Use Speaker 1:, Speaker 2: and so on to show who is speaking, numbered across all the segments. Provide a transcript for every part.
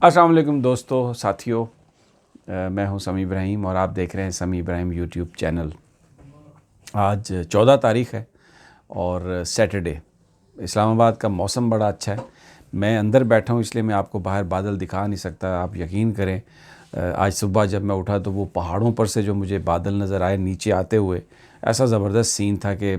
Speaker 1: अस्सलाम वालेकुम दोस्तों, साथियों। मैं हूं समी इब्राहिम और आप देख रहे हैं समी इब्राहिम यूट्यूब चैनल। आज 14 तारीख़ है और सैटरडे। इस्लामाबाद का मौसम बड़ा अच्छा है। मैं अंदर बैठा हूं इसलिए मैं आपको बाहर बादल दिखा नहीं सकता। आप यकीन करें, आज सुबह जब मैं उठा तो वो पहाड़ों पर से जो मुझे बादल नज़र आए नीचे आते हुए, ऐसा ज़बरदस्त सीन था कि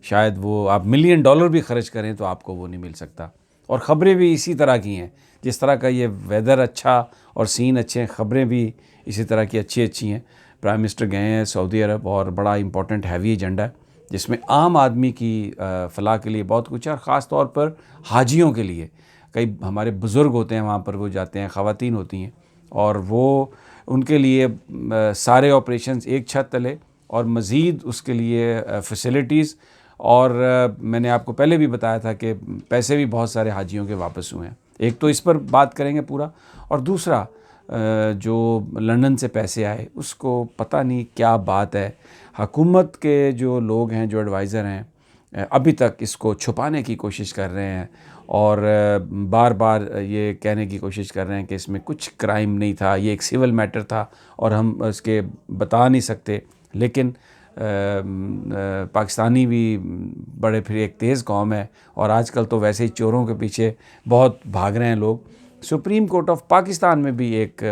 Speaker 1: शायद वो आप मिलियन डॉलर भी ख़र्च करें तो आपको वो नहीं मिल सकता। और ख़बरें भी इसी तरह की हैं। जिस तरह का ये वेदर अच्छा और सीन अच्छे हैं, ख़बरें भी इसी तरह की अच्छी अच्छी हैं। प्राइम मिनिस्टर गए हैं सऊदी अरब और बड़ा इंपॉर्टेंट हैवी एजेंडा है जिसमें आम आदमी की फ़लाह के लिए बहुत कुछ है, और ख़ास तौर पर हाजियों के लिए। कई हमारे बुज़ुर्ग होते हैं वहाँ पर, वो जाते हैं, ख़वातीन होती हैं, और वो उनके लिए सारे ऑपरेशंस एक छत तले और मज़ीद उसके लिए फ़ैसिलिटीज़। और मैंने आपको पहले भी बताया था कि पैसे भी बहुत सारे हाजियों के वापस हुए हैं। एक तो इस पर बात करेंगे पूरा, और दूसरा जो लंदन से पैसे आए उसको पता नहीं क्या बात है। हुकूमत के जो लोग हैं, जो एडवाइज़र हैं, अभी तक इसको छुपाने की कोशिश कर रहे हैं और बार बार ये कहने की कोशिश कर रहे हैं कि इसमें कुछ क्राइम नहीं था, ये एक सिविल मैटर था और हम इसके बता नहीं सकते। लेकिन पाकिस्तानी भी बड़े फिर एक तेज़ कौम है और आजकल तो वैसे ही चोरों के पीछे बहुत भाग रहे हैं लोग। सुप्रीम कोर्ट ऑफ पाकिस्तान में भी एक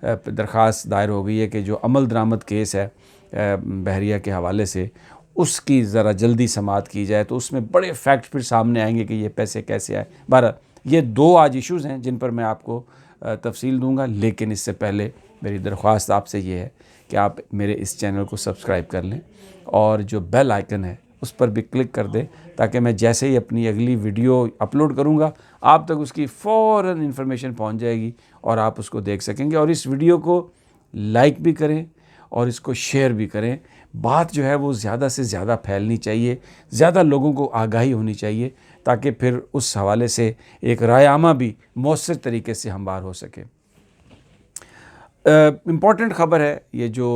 Speaker 1: दरख्वास्त दायर हो गई है कि जो अमल दरामद केस है बहरिया के हवाले से, उसकी ज़रा जल्दी समाअत की जाए तो उसमें बड़े फैक्ट फिर सामने आएंगे कि ये पैसे कैसे आए। बहरहाल ये दो आज इश्यूज़ हैं जिन पर मैं आपको तफसील दूंगा, लेकिन इससे पहले मेरी दरख्वास्त आपसे ये है कि आप मेरे इस चैनल को सब्सक्राइब कर लें और जो बेल आइकन है उस पर भी क्लिक कर दें, ताकि मैं जैसे ही अपनी अगली वीडियो अपलोड करूंगा आप तक उसकी फ़ौरन इन्फॉर्मेशन पहुंच जाएगी और आप उसको देख सकेंगे। और इस वीडियो को लाइक भी करें और इसको शेयर भी करें। बात जो है वो ज़्यादा से ज़्यादा फैलनी चाहिए, ज़्यादा लोगों को आगाही होनी चाहिए, ताकि फिर उस हवाले से एक रायआमा भी मौसर तरीके से हमवार हो सके। इम्पॉर्टेंट ख़बर है ये जो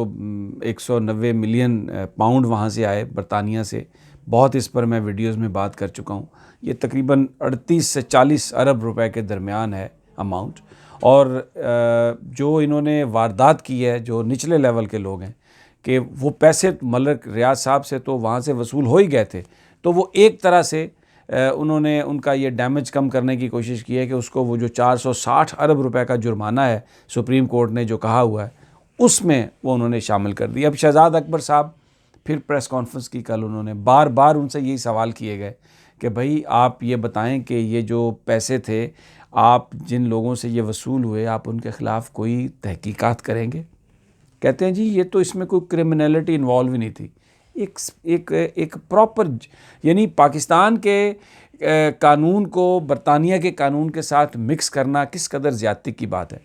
Speaker 1: 190 मिलियन पाउंड वहाँ से आए बरतानिया से। बहुत इस पर मैं वीडियोस में बात कर चुका हूँ। ये तकरीबन 38 से 40 अरब रुपए के दरमियान है अमाउंट। और जो इन्होंने वारदात की है, जो निचले लेवल के लोग हैं, कि वो पैसे मलिक रियाज साहब से तो वहाँ से वसूल हो ही गए थे, तो वो एक तरह से उन्होंने उनका ये डैमेज कम करने की कोशिश की है कि उसको वो जो 460 अरब रुपए का जुर्माना है सुप्रीम कोर्ट ने जो कहा हुआ है उसमें वो उन्होंने शामिल कर दिया। अब शहजाद अकबर साहब फिर प्रेस कॉन्फ्रेंस की कल, उन्होंने बार बार उनसे यही सवाल किए गए कि भाई आप ये बताएं कि ये जो पैसे थे, आप जिन लोगों से ये वसूल हुए, आप उनके ख़िलाफ़ कोई तहकीकात करेंगे? कहते हैं जी ये तो इसमें कोई क्रिमिनलिटी इन्वॉल्व ही नहीं थी। एक एक एक प्रॉपर, यानी पाकिस्तान के कानून को बरतानिया के कानून के साथ मिक्स करना किस कदर ज़्यादती की बात है।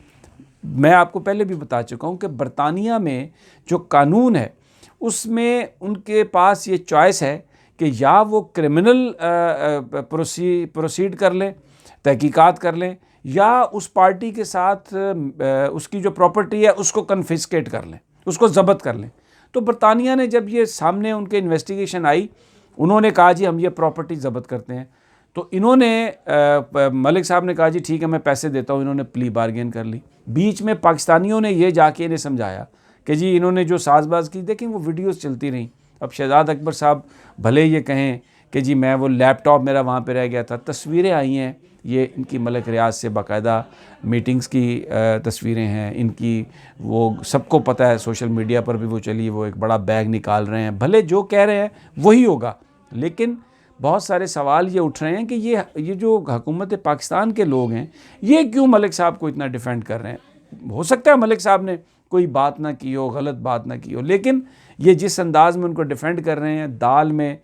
Speaker 1: मैं आपको पहले भी बता चुका हूँ कि बरतानिया में जो कानून है उसमें उनके पास ये चॉइस है कि या वो क्रिमिनल प्रोसीड कर लें, तहकीकात कर लें, या उस पार्टी के साथ उसकी जो प्रॉपर्टी है उसको कन्फिस्केट कर लें, उसको ज़ब्त कर लें। तो बरतानिया ने जब ये सामने उनके इन्वेस्टिगेशन आई, उन्होंने कहा जी हम ये प्रॉपर्टी ज़ब्त करते हैं। तो इन्होंने मलिक साहब ने कहा जी ठीक है मैं पैसे देता हूँ, इन्होंने प्ली बार्गेन कर ली। बीच में पाकिस्तानियों ने ये जाके इन्हें समझाया कि जी इन्होंने जो साजबाज की, देखें वो वीडियोस चलती रहीं। अब शहजाद अकबर साहब भले ये कहें कि जी मैं वो लैपटॉप मेरा वहाँ पे रह गया था, तस्वीरें आई हैं, ये इनकी मलिक रियाज से बाकायदा मीटिंग्स की तस्वीरें हैं इनकी, वो सबको पता है, सोशल मीडिया पर भी वो चली, वो एक बड़ा बैग निकाल रहे हैं। भले जो कह रहे हैं वही होगा, लेकिन बहुत सारे सवाल ये उठ रहे हैं कि ये जो हुकूमत पाकिस्तान के लोग हैं ये क्यों मलिक साहब को इतना डिफेंड कर रहे हैं। हो सकता है मलिक साहब ने कोई बात ना की हो, गलत बात ना की हो, लेकिन ये जिस अंदाज में उनको डिफेंड कर रहे हैं, दाल में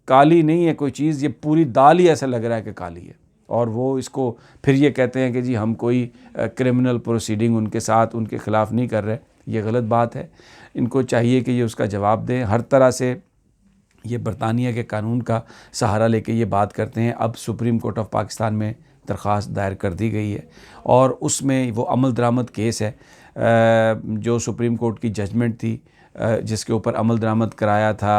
Speaker 1: काली नहीं है कोई चीज़, ये पूरी दाल ही ऐसा लग रहा है कि काली है। और वो इसको फिर ये कहते हैं कि जी हम कोई क्रिमिनल प्रोसीडिंग उनके साथ, उनके ख़िलाफ़ नहीं कर रहे। ये गलत बात है। इनको चाहिए कि ये उसका जवाब दें। हर तरह से ये बरतानिया के कानून का सहारा लेके ये बात करते हैं। अब सुप्रीम कोर्ट ऑफ पाकिस्तान में दरख्वास्त दायर कर दी गई है और उसमें वो अमल दरामद केस है, जो सुप्रीम कोर्ट की जजमेंट थी जिसके ऊपर अमल दरामद कराया था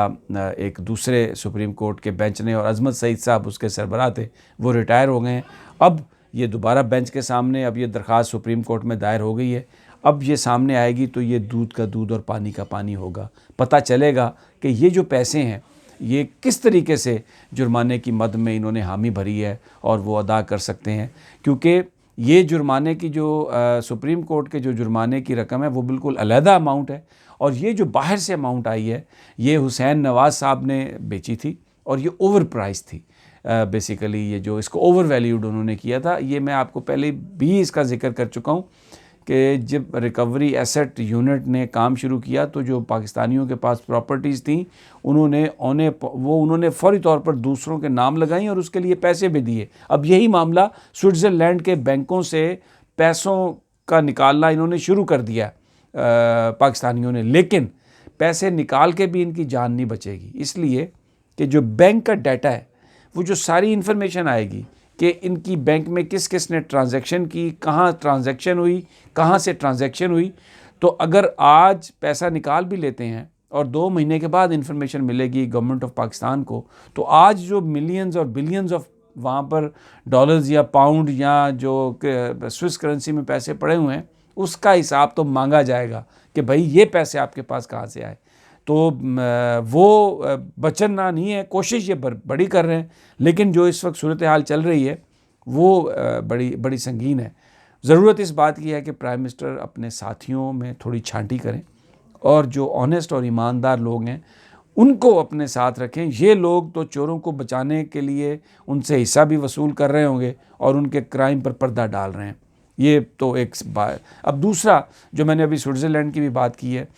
Speaker 1: एक दूसरे सुप्रीम कोर्ट के बेंच ने, और अजमत सईद साहब उसके सरबराह थे, वो रिटायर हो गए हैं। अब ये दोबारा बेंच के सामने, अब ये दरख्वास्त सुप्रीम कोर्ट में दायर हो गई है। अब ये सामने आएगी तो ये दूध का दूध और पानी का पानी होगा। पता चलेगा कि ये जो पैसे हैं ये किस तरीके से जुर्माने की मद में इन्होंने हामी भरी है और वो अदा कर सकते हैं, क्योंकि ये जुर्माने की जो सुप्रीम कोर्ट के जो जुर्माने की रकम है वो बिल्कुल अलहदा अमाउंट है, और ये जो बाहर से अमाउंट आई है ये हुसैन नवाज़ साहब ने बेची थी और ये ओवर प्राइस थी। बेसिकली ये जो इसको ओवर वैल्यूड उन्होंने किया था, ये मैं आपको पहले भी इसका जिक्र कर चुका हूँ कि जब रिकवरी एसेट यूनिट ने काम शुरू किया तो जो पाकिस्तानियों के पास प्रॉपर्टीज़ थी उन्होंने फ़ौरी तौर पर दूसरों के नाम लगाई और उसके लिए पैसे भी दिए। अब यही मामला स्विट्ज़रलैंड के बैंकों से पैसों का निकालना इन्होंने शुरू कर दिया पाकिस्तानियों ने, लेकिन पैसे निकाल के भी इनकी जान नहीं बचेगी, इसलिए कि जो बैंक का डाटा है वो जो सारी इन्फॉर्मेशन आएगी कि इनकी बैंक में किस किस ने ट्रांजैक्शन की, कहाँ ट्रांजैक्शन हुई, कहाँ से ट्रांजैक्शन हुई। तो अगर आज पैसा निकाल भी लेते हैं और 2 महीने के बाद इन्फॉर्मेशन मिलेगी गवर्नमेंट ऑफ पाकिस्तान को, तो आज जो मिलियंस और बिलियंस ऑफ वहाँ पर डॉलर्स या पाउंड या जो स्विस करेंसी में पैसे पड़े हुए हैं उसका हिसाब तो मांगा जाएगा कि भाई ये पैसे आपके पास कहाँ से आए। तो वो बचना नहीं है, कोशिश ये बड़ी कर रहे हैं, लेकिन जो इस वक्त सूरत हाल चल रही है वो बड़ी संगीन है। ज़रूरत इस बात की है कि प्राइम मिनिस्टर अपने साथियों में थोड़ी छांटी करें और जो ऑनेस्ट और ईमानदार लोग हैं उनको अपने साथ रखें। ये लोग तो चोरों को बचाने के लिए उनसे हिस्सा भी वसूल कर रहे होंगे और उनके क्राइम पर पर्दा डाल रहे हैं। ये तो एक बात। अब दूसरा जो मैंने अभी स्विट्ज़रलैंड की भी बात की है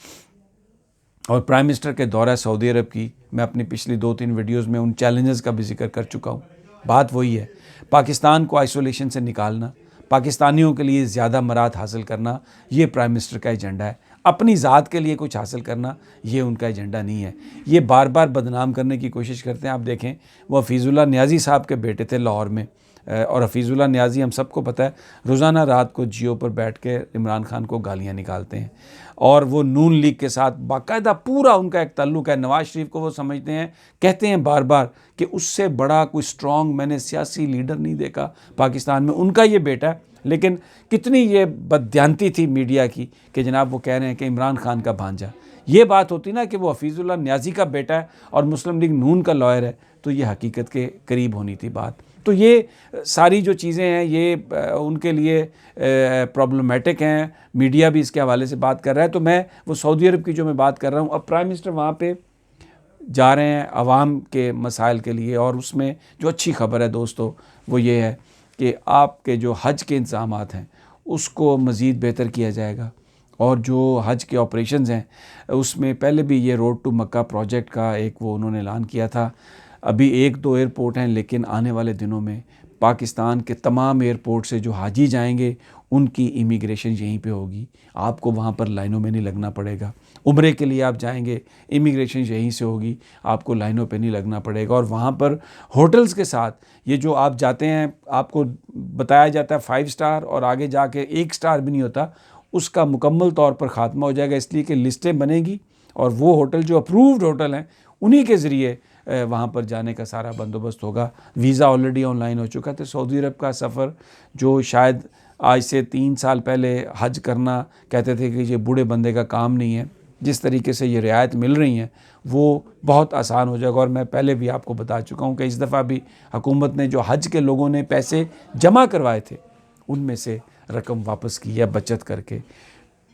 Speaker 1: और प्राइम मिनिस्टर के दौरा सऊदी अरब की, मैं अपनी पिछली 2-3 वीडियोज़ में उन चैलेंजेस का भी जिक्र कर चुका हूँ। बात वही है, पाकिस्तान को आइसोलेशन से निकालना, पाकिस्तानियों के लिए ज़्यादा मराद हासिल करना, ये प्राइम मिनिस्टर का एजेंडा है। अपनी ज़ात के लिए कुछ हासिल करना ये उनका एजेंडा नहीं है। ये बार बार बदनाम करने की कोशिश करते हैं। आप देखें, वो हफीज़ुल्लाह न्याज़ी साहब के बेटे थे लाहौर में, और हफीज़ुल्लाह न्याज़ी हम सबको पता है रोज़ाना रात को जियो पर बैठ के इमरान खान को गालियाँ निकालते हैं, और वो नून लीग के साथ बाकायदा पूरा उनका एक ताल्लुक़ है। नवाज़ शरीफ को वो समझते हैं, कहते हैं बार बार कि उससे बड़ा कोई स्ट्रॉन्ग मैंने सियासी लीडर नहीं देखा पाकिस्तान में, उनका ये बेटा है। लेकिन कितनी ये बदयांती थी मीडिया की कि जनाब वो कह रहे हैं कि इमरान खान का भांजा। ये बात होती ना कि वो हफीज़ुल्लाह न्याज़ी का बेटा है और मुस्लिम लीग नून का लॉयर है, तो ये हकीकत के करीब होनी थी बात। तो ये सारी जो चीज़ें हैं ये उनके लिए प्रॉब्लमेटिक हैं। मीडिया भी इसके हवाले से बात कर रहा है। तो मैं वो सऊदी अरब की जो मैं बात कर रहा हूँ, अब प्राइम मिनिस्टर वहाँ पे जा रहे हैं आवाम के मसाइल के लिए, और उसमें जो अच्छी खबर है दोस्तों वो ये है कि आपके जो हज के इंतज़ामात हैं उसको मज़ीद बेहतर किया जाएगा, और जो हज के ऑपरेशंस हैं उसमें पहले भी ये रोड टू मक्का प्रोजेक्ट का एक वो उन्होंने ऐलान किया था। अभी 1-2 एयरपोर्ट हैं, लेकिन आने वाले दिनों में पाकिस्तान के तमाम एयरपोर्ट से जो हाजी जाएंगे उनकी इमिग्रेशन यहीं पे होगी। आपको वहाँ पर लाइनों में नहीं लगना पड़ेगा। उम्रे के लिए आप जाएंगे, इमिग्रेशन यहीं से होगी, आपको लाइनों पे नहीं लगना पड़ेगा। और वहाँ पर होटल्स के साथ ये जो आप जाते हैं, आपको बताया जाता है 5 स्टार और आगे जाके 1 स्टार भी नहीं होता, उसका मुकम्मल तौर पर ख़ात्मा हो जाएगा, इसलिए कि लिस्टें बनेगी और वो होटल जो अप्रूव्ड होटल हैं उन्हीं के ज़रिए वहाँ पर जाने का सारा बंदोबस्त होगा। वीज़ा ऑलरेडी ऑनलाइन हो चुका है। तो सऊदी अरब का सफ़र जो शायद आज से 3 साल पहले हज करना कहते थे कि ये बूढ़े बंदे का काम नहीं है, जिस तरीके से ये रियायत मिल रही हैं वो बहुत आसान हो जाएगा। और मैं पहले भी आपको बता चुका हूँ कि इस दफ़ा भी हुकूमत ने जो हज के लोगों ने पैसे जमा करवाए थे उनमें से रकम वापस की है बचत करके।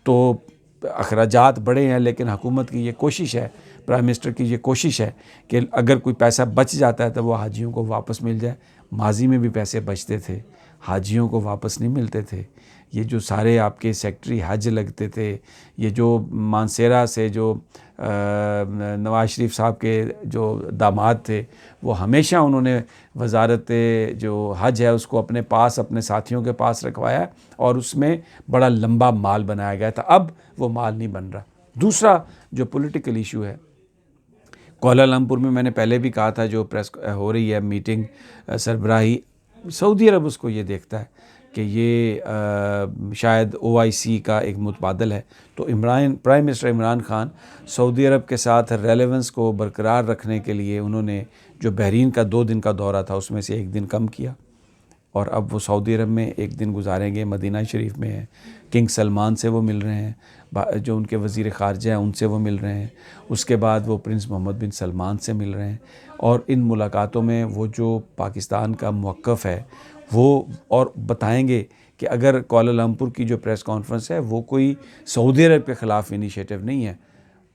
Speaker 1: तो अखराजात बड़े हैं, लेकिन हुकूमत की ये कोशिश है, प्राइम मिनिस्टर की ये कोशिश है कि अगर कोई पैसा बच जाता है तो वो हाजियों को वापस मिल जाए। माजी में भी पैसे बचते थे, हाजियों को वापस नहीं मिलते थे। ये जो सारे आपके सेक्रेटरी हज लगते थे, ये जो मानसेरा से जो नवाज शरीफ साहब के जो दामाद थे, वो हमेशा उन्होंने वजारत जो हज है उसको अपने पास, अपने साथियों के पास रखवाया और उसमें बड़ा लंबा माल बनाया गया था। अब वो माल नहीं बन रहा। दूसरा जो पॉलिटिकल इशू है, कोलालमपुर में मैंने पहले भी कहा था जो प्रेस हो रही है मीटिंग सरबराही, सऊदी अरब उसको ये देखता है कि ये शायद OIC का एक मुतबादल है। तो prime minister Imran Khan Saudi Arab के साथ रेलेवेंस को बरकरार रखने के लिए उन्होंने जो बहरीन का 2 दिन का दौरा था उसमें से 1 दिन कम किया। और अब वो सऊदी अरब में एक दिन गुजारेंगे, मदीना शरीफ में है, किंग सलमान से वो मिल रहे हैं, जो उनके वज़ीर ख़ारजा हैं उनसे वो मिल रहे हैं, उसके बाद वो प्रिंस मोहम्मद बिन सलमान से मिल रहे हैं। और इन मुलाकातों में वो जो पाकिस्तान का मौक़िफ़ है वो और बताएंगे कि अगर कुआलालंपुर की जो प्रेस कॉन्फ्रेंस है वो कोई सऊदी अरब के ख़िलाफ़ इनिशिएटिव नहीं है।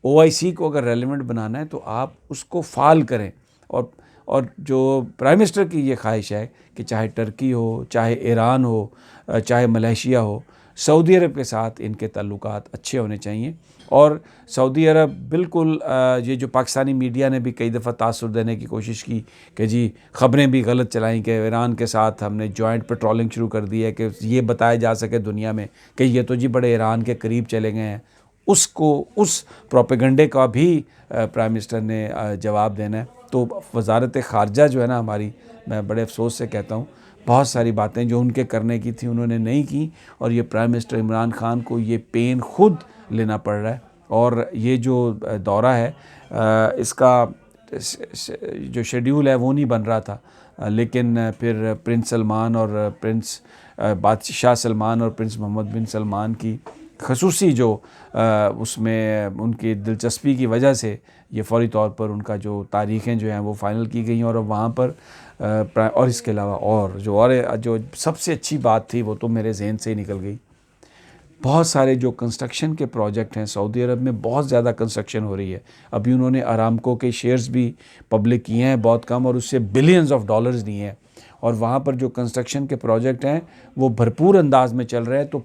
Speaker 1: OIC को अगर रेलिवेंट बनाना है तो आप उसको फ़ाल करें। और जो प्राइम मिनिस्टर की ये ख्वाहिश है कि चाहे टर्की हो, चाहे ईरान हो, चाहे मलेशिया हो, सऊदी अरब के साथ इनके ताल्लुकात अच्छे होने चाहिए। और सऊदी अरब बिल्कुल ये जो पाकिस्तानी मीडिया ने भी कई दफ़ा तासुर देने की कोशिश की कि जी ख़बरें भी गलत चलाई कि ईरान के साथ हमने जॉइंट पेट्रोलिंग शुरू कर दी है कि ये बताया जा सके दुनिया में कि ये तो जी बड़े ईरान के करीब चले गए हैं, उस प्रोपेगंडे का भी प्राइम मिनिस्टर ने जवाब देना है। तो वज़ारत ख़ारजा जो है ना हमारी, मैं बड़े अफसोस से कहता हूँ, बहुत सारी बातें जो उनके करने की थी उन्होंने नहीं की, और ये प्राइम मिनिस्टर इमरान खान को ये पेन ख़ुद लेना पड़ रहा है। और ये जो दौरा है इसका जो शेड्यूल है वो नहीं बन रहा था, लेकिन फिर प्रिंस सलमान और प्रिंस बादशाह सलमान और प्रिंस मोहम्मद बिन सलमान की खसूसी जो उसमें उनकी दिलचस्पी की वजह से ये फ़ौरी तौर पर उनका जो तारीख़ें जो हैं वो फ़ाइनल की गई और अब वहाँ पर और इसके अलावा और जो सबसे अच्छी बात थी वो तो मेरे जहन से ही निकल गई। बहुत सारे जो कंस्ट्रक्शन के प्रोजेक्ट हैं, सऊदी अरब में बहुत ज़्यादा कंस्ट्रक्शन हो रही है। अभी उन्होंने अरामको के शेयर्स भी पब्लिक किए हैं बहुत कम, और उससे बिलियंस ऑफ डॉलर्स दिए हैं, और वहाँ पर जो कंस्ट्रक्शन के प्रोजेक्ट हैं वो भरपूर अंदाज में चल रहे हैं। तो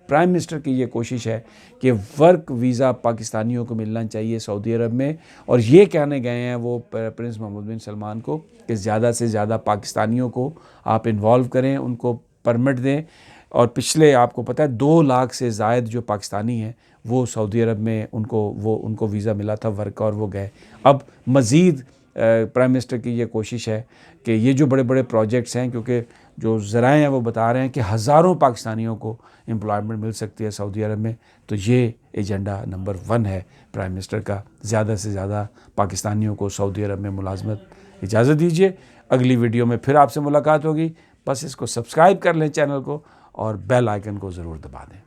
Speaker 1: प्राइम मिनिस्टर की ये कोशिश है कि वर्क वीज़ा पाकिस्तानियों को मिलना चाहिए सऊदी अरब में, और ये कहने गए हैं वो प्रिंस मोहम्मद बिन सलमान को कि ज़्यादा से ज़्यादा पाकिस्तानियों को आप इन्वॉल्व करें, उनको परमिट दें। और पिछले आपको पता है 2 लाख से ज़ायद जो पाकिस्तानी हैं वो सऊदी अरब में उनको वीज़ा मिला था वर्क का, और वो गए। अब मज़ीद प्राइम मिनिस्टर की ये कोशिश है कि ये जो बड़े बड़े प्रोजेक्ट्स हैं, क्योंकि जो ज़राए हैं वो बता रहे हैं कि हज़ारों पाकिस्तानियों को एम्प्लॉयमेंट मिल सकती है सऊदी अरब में, तो ये एजेंडा नंबर 1 है प्राइम मिनिस्टर का, ज़्यादा से ज़्यादा पाकिस्तानियों को सऊदी अरब में मुलाजमत। इजाज़त दीजिए, अगली वीडियो में फिर आपसे मुलाकात होगी। बस इसको सब्सक्राइब कर लें चैनल को, और बेल आइकन को ज़रूर दबा दें।